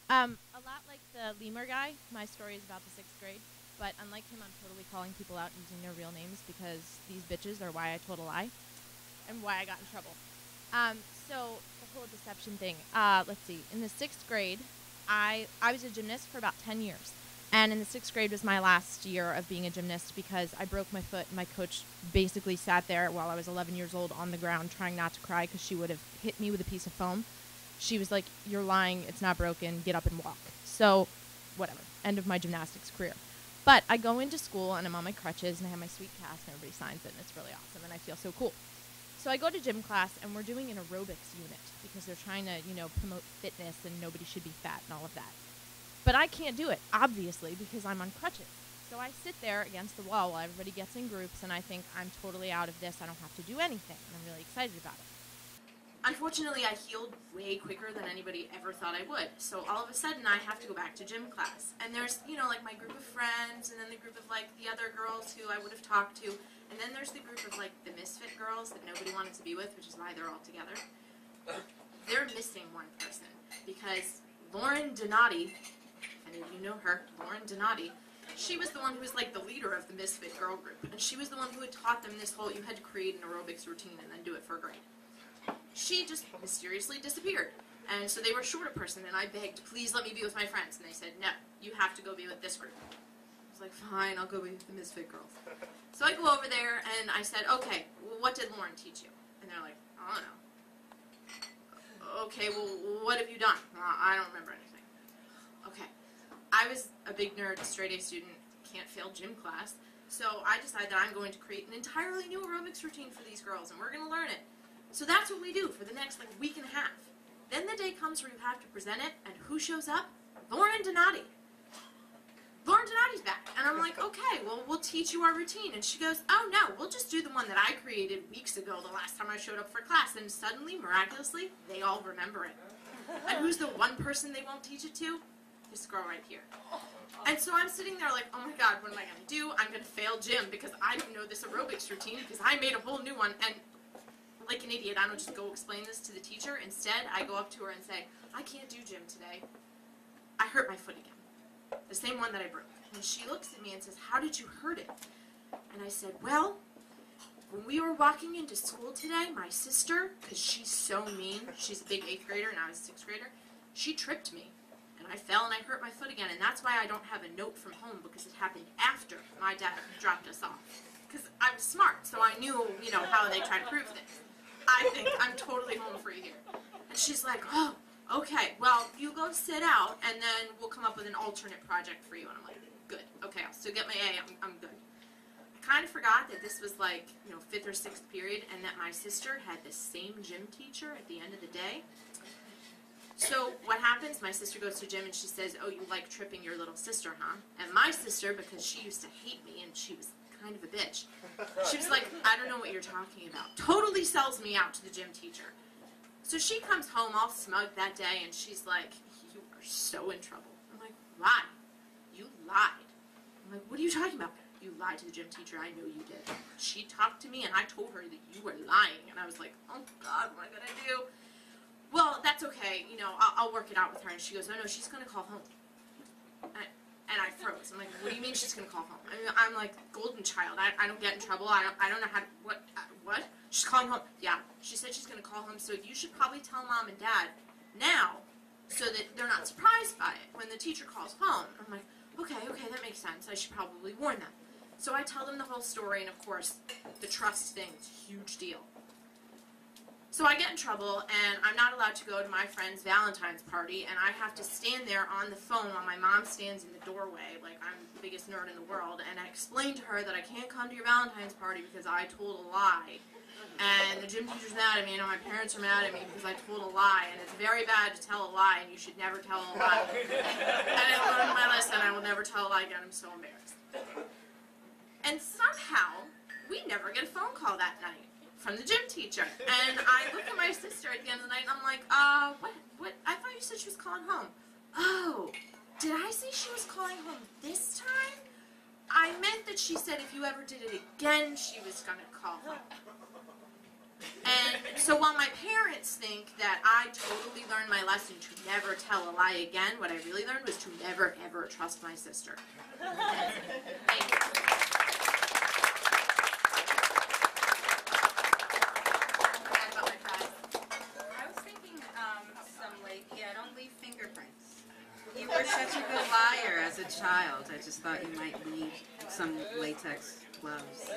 A lot like the lemur guy, my story is about the 6th grade, but unlike him, I'm totally calling people out using their real names because these bitches are why I told a lie and why I got in trouble. So the whole deception thing, let's see, in the 6th grade, I was a gymnast for about 10 years. And in the 6th grade was my last year of being a gymnast because I broke my foot and my coach basically sat there while I was 11 years old on the ground trying not to cry because she would have hit me with a piece of foam. She was like, "You're lying, it's not broken, get up and walk." So, whatever, end of my gymnastics career. But I go into school and I'm on my crutches and I have my sweet cast and everybody signs it and it's really awesome and I feel so cool. So I go to gym class and we're doing an aerobics unit because they're trying to, promote fitness and nobody should be fat and all of that. But I can't do it, obviously, because I'm on crutches. So I sit there against the wall while everybody gets in groups and I think I'm totally out of this, I don't have to do anything, and I'm really excited about it. Unfortunately, I healed way quicker than anybody ever thought I would. So all of a sudden, I have to go back to gym class. And there's, like my group of friends, and then the group of, the other girls who I would have talked to. And then there's the group of, the misfit girls that nobody wanted to be with, which is why they're all together. They're missing one person. Because Lauren Donati, any of you know her, Lauren Donati, she was the one who was, the leader of the misfit girl group. And she was the one who had taught them this whole, you had to create an aerobics routine and then do it for a grade. She just mysteriously disappeared. And so they were short a person, and I begged, "Please let me be with my friends." And they said, "No, you have to go be with this group." I was like, "Fine, I'll go be with the misfit girls." So I go over there, and I said, "Okay, well, what did Lauren teach you?" And they're like, "I don't know." "Okay, well, what have you done?" "I don't remember anything." Okay. I was a big nerd, straight A student, can't fail gym class, so I decided that I'm going to create an entirely new aerobics routine for these girls, and we're going to learn it. So that's what we do for the next, week and a half. Then the day comes where you have to present it, and who shows up? Lauren Donati. Lauren Donati's back. And I'm like, "Okay, well, we'll teach you our routine." And she goes, "Oh, no, we'll just do the one that I created weeks ago, the last time I showed up for class." And suddenly, miraculously, they all remember it. And who's the one person they won't teach it to? This girl right here. And so I'm sitting there like, "Oh my God, what am I going to do? I'm going to fail gym because I don't know this aerobics routine because I made a whole new one." And like an idiot, I don't just go explain this to the teacher. Instead, I go up to her and say, "I can't do gym today. I hurt my foot again. The same one that I broke." And she looks at me and says, "How did you hurt it?" And I said, "Well, when we were walking into school today, my sister, because she's so mean, she's a big 8th grader and I was a 6th grader, she tripped me. And I fell and I hurt my foot again. And that's why I don't have a note from home because it happened after my dad dropped us off. Because I was smart, so I knew, how they try to prove this. I think I'm totally home free here." And she's like, "Oh, okay, well, you go sit out, and then we'll come up with an alternate project for you." And I'm like, "Good, okay, I'll still get my A, I'm good." I kind of forgot that this was 5th or 6th period, and that my sister had the same gym teacher at the end of the day. So what happens, my sister goes to gym, and she says, "Oh, you like tripping your little sister, huh?" And my sister, because she used to hate me, and she was kind of a bitch, she was like, "I don't know what you're talking about." Totally sells me out to the gym teacher. So she comes home all smug that day, and she's like, "You are so in trouble." I'm like, "Why?" "You lied." I'm like, "What are you talking about?" "You lied to the gym teacher. I know you did. She talked to me, and I told her that you were lying." And I was like, "Oh, God, what am I going to do?" "Well, that's okay. I'll work it out with her." And she goes, "No, she's going to call home." And I froze. I'm like, "What do you mean she's going to call home?" I'm like, golden child. I don't get in trouble. I don't know how to, what? "She's calling home." "Yeah, she said she's going to call home, so you should probably tell Mom and Dad now so that they're not surprised by it when the teacher calls home." I'm like, okay, that makes sense. I should probably warn them. So I tell them the whole story, and of course, the trust thing is a huge deal. So I get in trouble, and I'm not allowed to go to my friend's Valentine's party, and I have to stand there on the phone while my mom stands in the doorway, like I'm the biggest nerd in the world, and I explain to her that I can't come to your Valentine's party because I told a lie. And the gym teacher's mad at me, my parents are mad at me because I told a lie, and it's very bad to tell a lie, and you should never tell a lie. And I learned my lesson, I will never tell a lie again, I'm so embarrassed. And somehow, we never get a phone call that night from the gym teacher. And I look at my sister at the end of the night, and I'm like, what? I thought you said she was calling home." "Oh, did I say she was calling home this time? I meant that she said if you ever did it again, she was going to call home." And so while my parents think that I totally learned my lesson to never tell a lie again, what I really learned was to never, ever trust my sister. Thank you. I was thinking don't leave fingerprints. You were such a good liar as a child. I just thought you might leave some latex gloves.